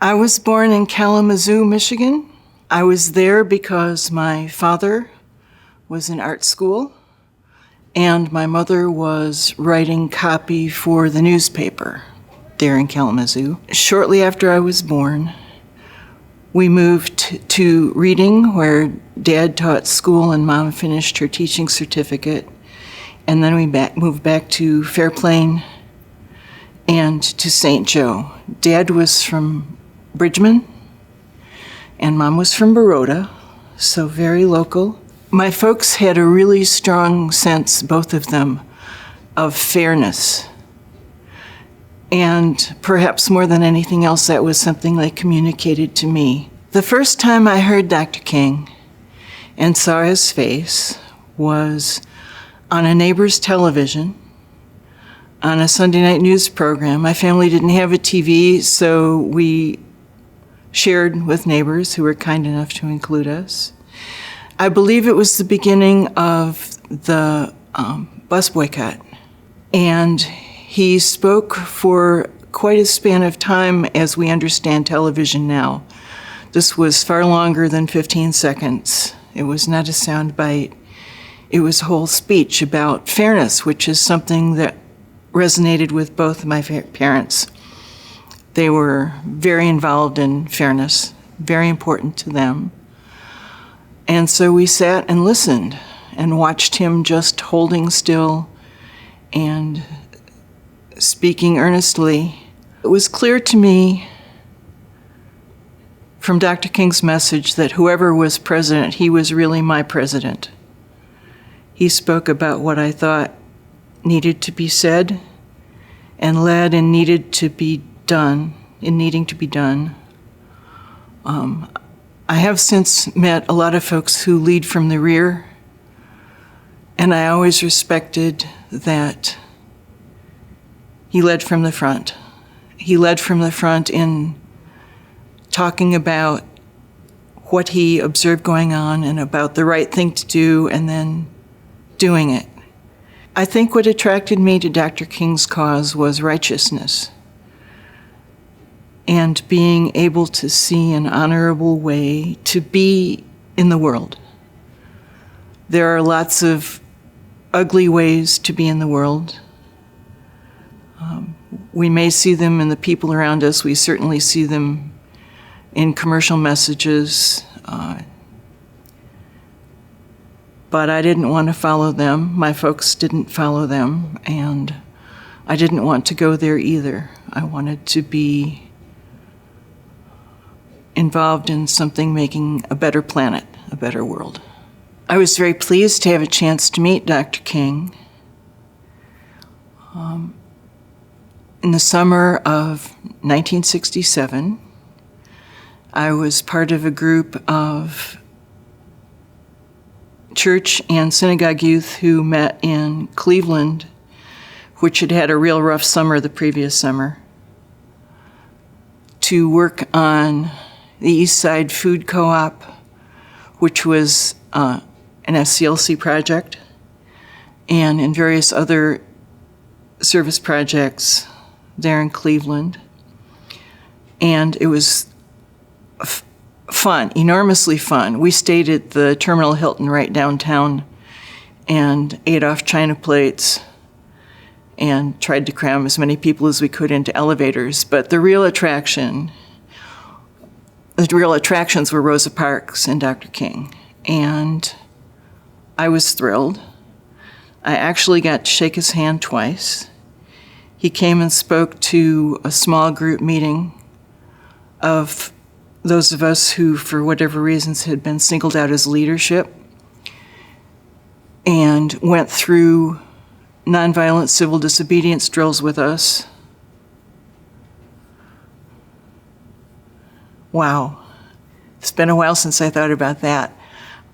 I was born in Kalamazoo, Michigan. I was there because my father was in art school and my mother was writing copy for the newspaper there in Kalamazoo. Shortly after I was born, we moved to Reading, where Dad taught school and Mom finished her teaching certificate. And then we moved back to Fairplain and to St. Joe. Dad was from Bridgman, and Mom was from Baroda, so very local. My folks had a really strong sense, both of them, of fairness. And perhaps more than anything else, that was something they communicated to me. The first time I heard Dr. King and saw his face was on a neighbor's television on a Sunday night news program. My family didn't have a TV, so we shared with neighbors who were kind enough to include us. I believe it was the beginning of the bus boycott, and he spoke for quite a span of time as we understand television now. This was far longer than 15 seconds. It was not a sound bite. It was a whole speech about fairness, which is something that resonated with both of my parents. They were very involved in fairness, very important to them. And so we sat and listened and watched him just holding still and speaking earnestly. It was clear to me from Dr. King's message that whoever was president, he was really my president. He spoke about what I thought needed to be said and led and needed to be done, in needing to be done. I have since met a lot of folks who lead from the rear, and I always respected that he led from the front. He led from the front in talking about what he observed going on and about the right thing to do and then doing it. I think what attracted me to Dr. King's cause was righteousness and being able to see an honorable way to be in the world. There are lots of ugly ways to be in the world. We may see them in the people around us. We certainly see them in commercial messages. But I didn't want to follow them. My folks didn't follow them, and I didn't want to go there either. I wanted to be involved in something making a better planet, a better world. I was very pleased to have a chance to meet Dr. King. In the summer of 1967, I was part of a group of church and synagogue youth who met in Cleveland, which had had a real rough summer the previous summer, to work on the East Side Food Co-op, which was an SCLC project, and in various other service projects there in Cleveland. And it was fun, enormously fun. We stayed at the Terminal Hilton right downtown and ate off china plates and tried to cram as many people as we could into elevators. But the real attractions were Rosa Parks and Dr. King. And I was thrilled. I actually got to shake his hand twice. He came and spoke to a small group meeting of those of us who, for whatever reasons, had been singled out as leadership, and went through nonviolent civil disobedience drills with us. Wow. It's been a while since I thought about that.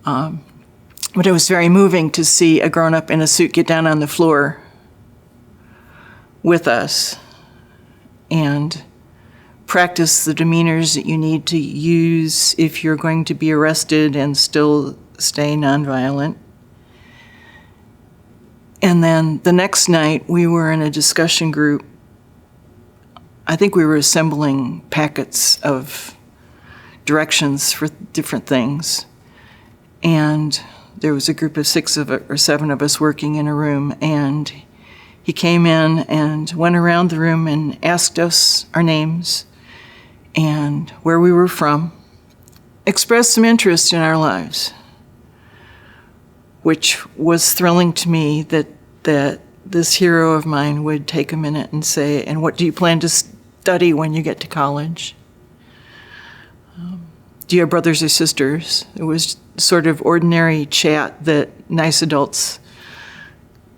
But it was very moving to see a grown-up in a suit get down on the floor with us and practice the demeanors that you need to use if you're going to be arrested and still stay nonviolent. And then the next night, we were in a discussion group I think we were assembling packets of directions for different things. And there was a group of 6 or 7 of us working in a room, and he came in and went around the room and asked us our names and where we were from, expressed some interest in our lives, which was thrilling to me that this hero of mine would take a minute and say, "And what do you plan to study when you get to college? Do you have brothers or sisters?" It was sort of ordinary chat that nice adults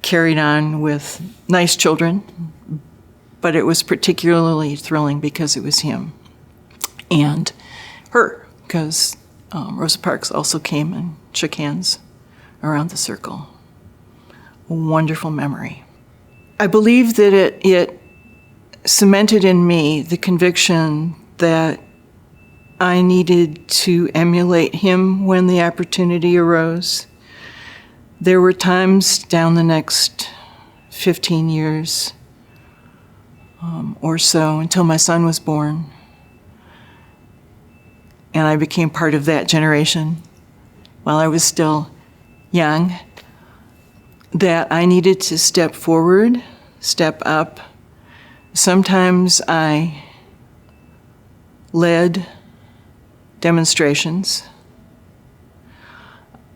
carried on with nice children, but it was particularly thrilling because it was him and her, because Rosa Parks also came and shook hands around the circle. A wonderful memory. I believe that it cemented in me the conviction that I needed to emulate him when the opportunity arose. There were times down the next 15 years or so until my son was born, and I became part of that generation while I was still young, that I needed to step forward, step up. Sometimes I led demonstrations.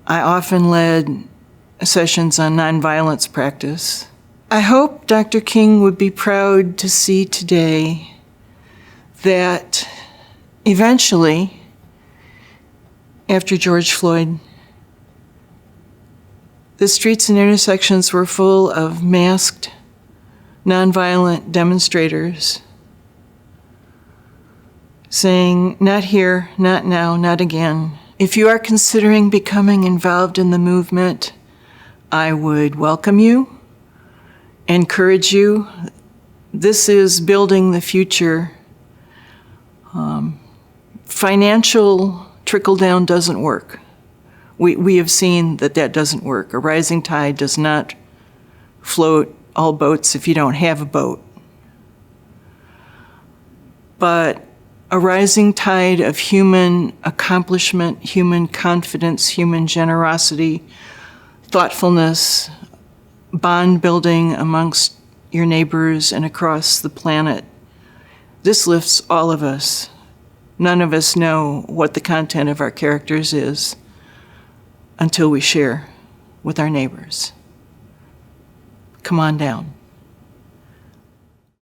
I often led sessions on nonviolence practice. I hope Dr. King would be proud to see today that eventually, after George Floyd, the streets and intersections were full of masked, nonviolent demonstrators saying, "Not here, not now, not again." If you are considering becoming involved in the movement, I would welcome you, encourage you. This is building the future. Financial trickle-down doesn't work. We have seen that doesn't work. A rising tide does not float all boats if you don't have a boat. But a rising tide of human accomplishment, human confidence, human generosity, thoughtfulness, bond building amongst your neighbors and across the planet. This lifts all of us. None of us know what the content of our characters is until we share with our neighbors. Come on down.